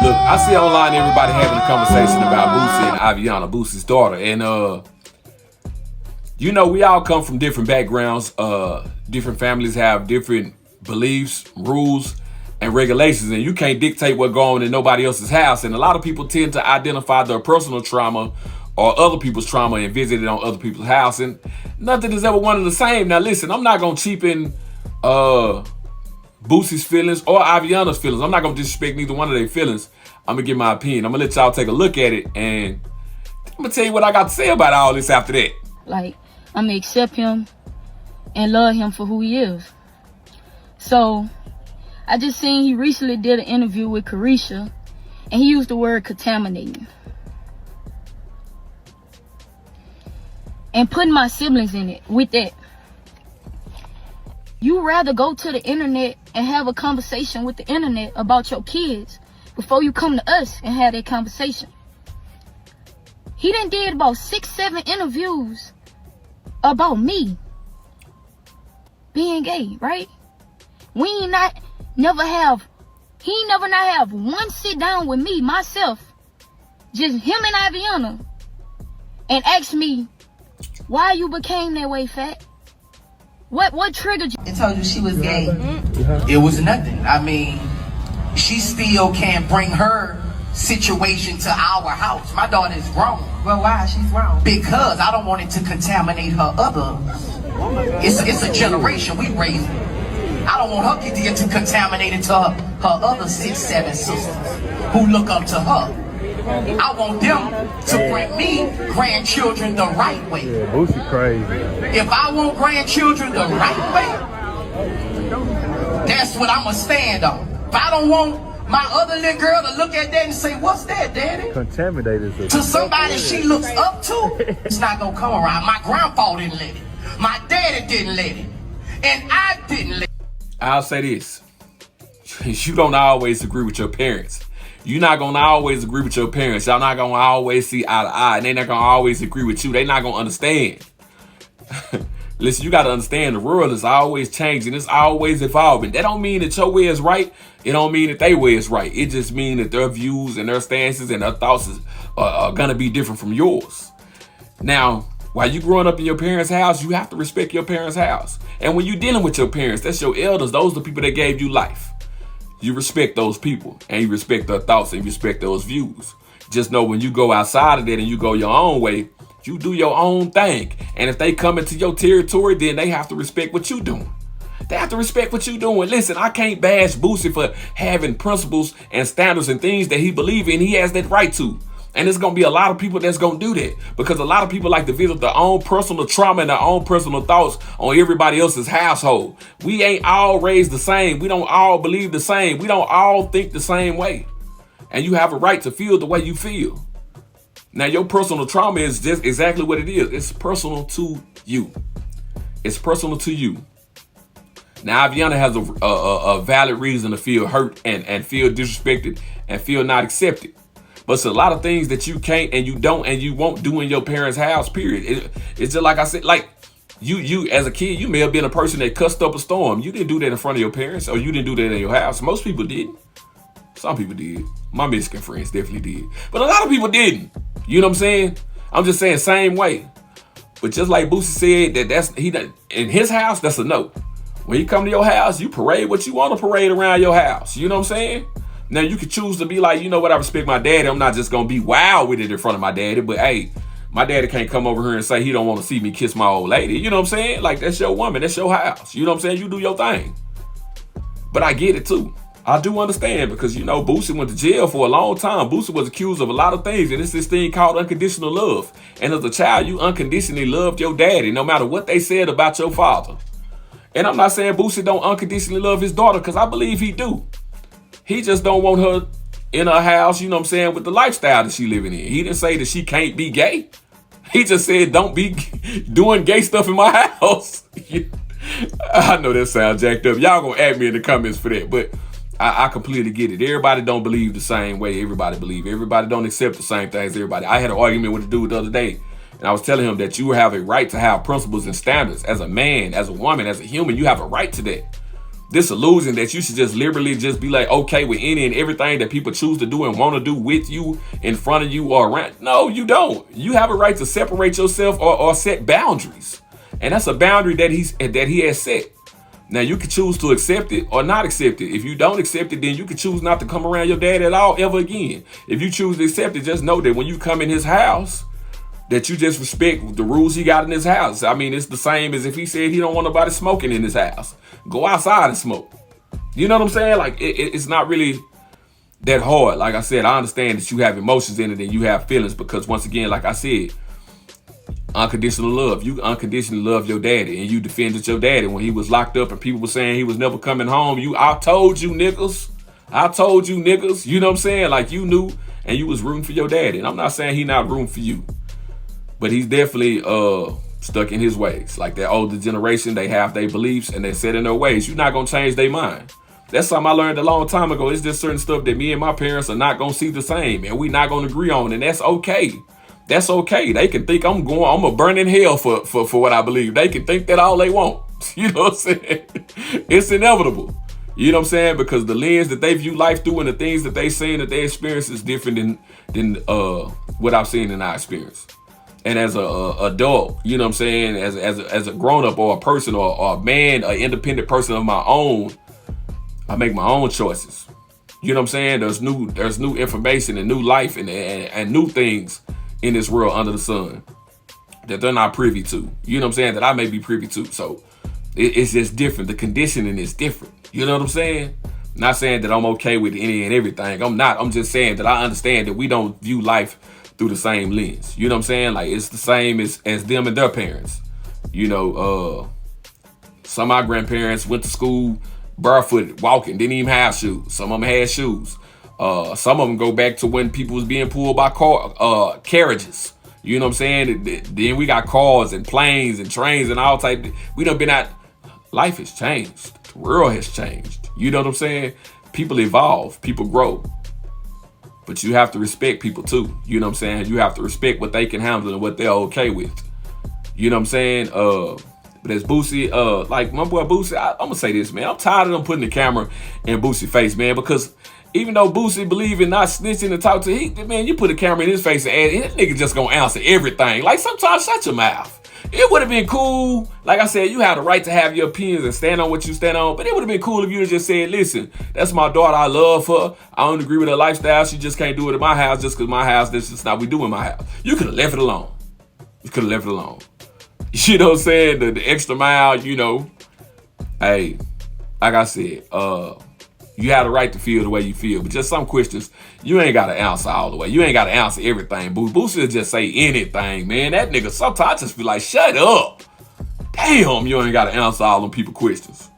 Look, I see online everybody having a conversation about Boosie and Aviana, Boosie's daughter. And, you know, we all come from different backgrounds. Different families have different beliefs, rules, and regulations. And you can't dictate what goes on in nobody else's house. And a lot of people tend to identify their personal trauma or other people's trauma and visit it on other people's house. And nothing is ever one and the same. Now, listen, I'm not going to cheapen Boosie's feelings or Aviana's feelings. I'm not going to disrespect neither one of their feelings. I'm going to give my opinion. I'm going to let y'all take a look at it, and I'm going to tell you what I got to say about all this after that. Like, I'm going to accept him and love him for who he is. So, I just seen he recently did an interview with Carisha, and he used the word contaminating. And putting my siblings in it with that. You rather go to the internet and have a conversation with the internet about your kids before you come to us and have that conversation. He done did about 6-7 interviews about me being gay, right? He never not have one sit down with me, myself, just him and Aviana, and ask me why you became that way, Fat. What triggered you? It told you she was gay. It was nothing. I mean, she still can't bring her situation to our house. My daughter is grown. Well, why? She's grown. Because I don't want it to contaminate her other. It's a generation we raising. I don't want her to contaminate into her other 6-7 sisters who look up to her. I want them to bring me grandchildren the right way. Yeah, Boosie crazy. If I want grandchildren the right way, that's what I'm going to stand on. If I don't want my other little girl to look at that and say, what's that, Daddy? Contaminated. To somebody she looks up to, it's not going to come around. My grandpa didn't let it. My daddy didn't let it. And I didn't let it. I'll say this. You don't always agree with your parents. You're not going to always agree with your parents. Y'all not going to always see eye to eye. And they're not going to always agree with you. They're not going to understand. Listen, you got to understand the world is always changing. It's always evolving. That don't mean that your way is right. It don't mean that their way is right. It just means that their views and their stances and their thoughts are going to be different from yours. Now, while you growing up in your parents' house, you have to respect your parents' house. And when you're dealing with your parents, that's your elders. Those are the people that gave you life. You respect those people, and you respect their thoughts, and you respect those views. Just know when you go outside of that and you go your own way, you do your own thing. And if they come into your territory, then they have to respect what you're doing. They have to respect what you're doing. Listen, I can't bash Boosie for having principles and standards and things that he believes in. He has that right to. And there's going to be a lot of people that's going to do that, because a lot of people like to visit their own personal trauma and their own personal thoughts on everybody else's household. We ain't all raised the same. We don't all believe the same. We don't all think the same way. And you have a right to feel the way you feel. Now, your personal trauma is just exactly what it is. It's personal to you. It's personal to you. Now, Aviana has a valid reason to feel hurt and feel disrespected and feel not accepted. But it's a lot of things that you can't and you don't and you won't do in your parents' house, period. It's just like I said, like you as a kid, you may have been a person that cussed up a storm. You didn't do that in front of your parents, or you didn't do that in your house. Most people didn't. Some people did. My Mexican friends definitely did. But a lot of people didn't. You know what I'm saying? I'm just saying same way. But just like Boosie said, in his house, that's a no. When you come to your house, you parade what you want to parade around your house. You know what I'm saying? Now, you could choose to be like, you know what, I respect my daddy. I'm not just going to be wild with it in front of my daddy. But, hey, my daddy can't come over here and say he don't want to see me kiss my old lady. You know what I'm saying? Like, that's your woman. That's your house. You know what I'm saying? You do your thing. But I get it, too. I do understand, because, you know, Boosie went to jail for a long time. Boosie was accused of a lot of things. And it's this thing called unconditional love. And as a child, you unconditionally loved your daddy, no matter what they said about your father. And I'm not saying Boosie don't unconditionally love his daughter, because I believe he do. He just don't want her in her house, you know what I'm saying, with the lifestyle that she living in. He didn't say that she can't be gay. He just said don't be doing gay stuff in my house. I know that sounds jacked up. Y'all gonna add me in the comments for that, but I completely get it. Everybody don't believe the same way everybody believe. Everybody don't accept the same things everybody. I had an argument with a dude the other day, and I was telling him that you have a right to have principles and standards. As a man, as a woman, as a human, you have a right to that. this illusion that you should just liberally just be like okay with any and everything that people choose to do and want to do with you, in front of you, or around. No, you don't. You have a right to separate yourself or set boundaries. And that's a boundary that he has set. Now you can choose to accept it or not accept it. If you don't accept it, then you can choose not to come around your dad at all ever again. If you choose to accept it, just know that when you come in his house, that you just respect the rules he got in his house. I mean, it's the same as if he said he don't want nobody smoking in his house. Go outside and smoke. You know what I'm saying? Like, it's not really that hard. Like I said, I understand that you have emotions in it and you have feelings because, once again, like I said, unconditional love. You unconditionally love your daddy and you defended your daddy when he was locked up and people were saying he was never coming home. I told you niggas. You know what I'm saying? Like, you knew and you was rooting for your daddy. And I'm not saying he not rooting for you, but he's definitely stuck in his ways. Like that older generation, they have their beliefs and they're set in their ways. You're not gonna change their mind. That's something I learned a long time ago. It's just certain stuff that me and my parents are not gonna see the same, and we not gonna agree on, and that's okay. That's okay. They can think I'm gonna burn in hell for what I believe. They can think that all they want. You know what I'm saying? It's inevitable. You know what I'm saying? Because the lens that they view life through and the things that they seen that they experience is different than what I've seen in our experience. And as a adult, you know what I'm saying, as a grown up or a person or a man, an independent person of my own, I make my own choices. You know what I'm saying? There's new information and new life and new things in this world under the sun that they're not privy to. You know what I'm saying? That I may be privy to. So it's just different. The conditioning is different. You know what I'm saying? Not saying that I'm okay with any and everything. I'm not. I'm just saying that I understand that we don't view life through the same lens. You know what I'm saying? Like, it's the same as them and their parents. You know, some of my grandparents went to school barefooted, walking, didn't even have shoes. Some of them had shoes. Some of them go back to when people was being pulled by carriages. You know what I'm saying? Then we got cars and planes and trains and all type. We done been out. Life has changed. The world has changed. You know what I'm saying? People evolve. People grow. But you have to respect people too. You know what I'm saying? You have to respect what they can handle and what they're okay with. You know what I'm saying? But as Boosie, like my boy Boosie, I'm gonna say this, man. I'm tired of them putting the camera in Boosie's face, man. Because even though Boosie believe in not snitching and talk to man, you put a camera in his face and that nigga just gonna answer everything. Like, sometimes shut your mouth. It would have been cool. Like I said, you have the right to have your opinions and stand on what you stand on. But it would have been cool if you just said, listen, that's my daughter. I love her. I don't agree with her lifestyle. She just can't do it in my house just because my house, that's just not what we do in my house. You could have left it alone. You know what I'm saying? The extra mile, you know. Hey, like I said, you have the right to feel the way you feel. But just some questions, you ain't got to answer all the way. You ain't got to answer everything. Boosie will just say anything, man. That nigga, sometimes I just feel like, shut up. Damn, you ain't got to answer all them people questions.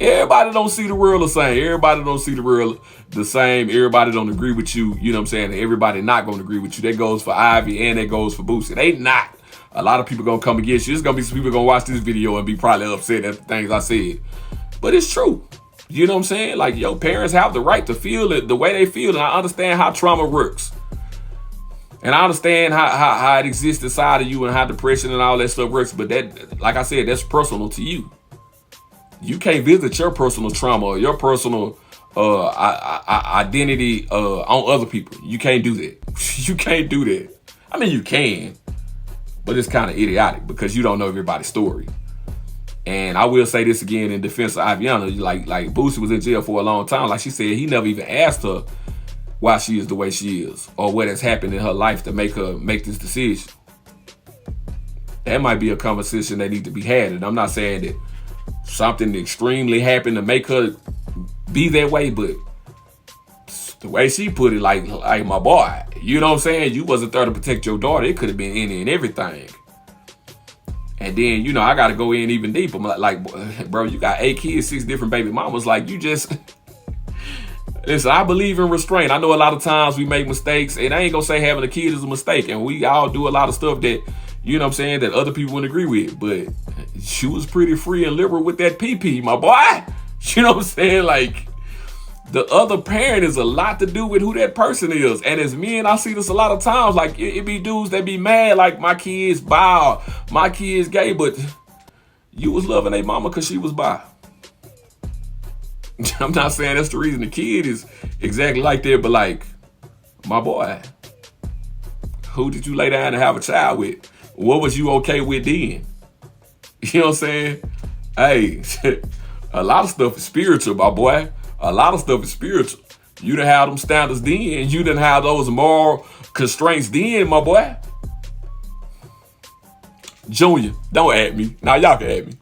Everybody don't see the world the same. Everybody don't see the world the same. Everybody don't agree with you. You know what I'm saying? Everybody not going to agree with you. That goes for Ivy and that goes for Boosie. They not. A lot of people going to come against you. There's going to be some people going to watch this video and be probably upset at the things I said. But it's true. You know what I'm saying? Like, your parents have the right to feel it the way they feel. And I understand how trauma works. And I understand how it exists inside of you and how depression and all that stuff works. But that, like I said, that's personal to you. You can't visit your personal trauma or your personal identity on other people. You can't do that. You can't do that. I mean, you can. But it's kind of idiotic because you don't know everybody's story. And I will say this again in defense of Aviana, like Boosie was in jail for a long time. Like she said, he never even asked her why she is the way she is or what has happened in her life to make her make this decision. That might be a conversation that needs to be had. And I'm not saying that something extremely happened to make her be that way, but the way she put it, like my boy, you know what I'm saying? You wasn't there to protect your daughter. It could have been any and everything. And then, you know, I got to go in even deeper. I'm like, bro, you got 8 kids, 6 different baby mamas. Like, you just... Listen, I believe in restraint. I know a lot of times we make mistakes. And I ain't going to say having a kid is a mistake. And we all do a lot of stuff that, you know what I'm saying, that other people wouldn't agree with. But she was pretty free and liberal with that pee-pee, my boy. You know what I'm saying? Like, the other parent is a lot to do with who that person is. And as men, I see this a lot of times. Like, it be dudes that be mad, like, my kid's bi, my kid's gay. But You was loving a mama because she was bi. I'm not saying that's the reason the kid is exactly like that, but like, my boy, who did you lay down and have a child with? What was you okay with then? You know what I'm saying? Hey, a lot of stuff is spiritual, my boy. A lot of stuff is spiritual. You done have them standards then. You done have those moral constraints then, my boy. Junior, don't add me. Now y'all can add me.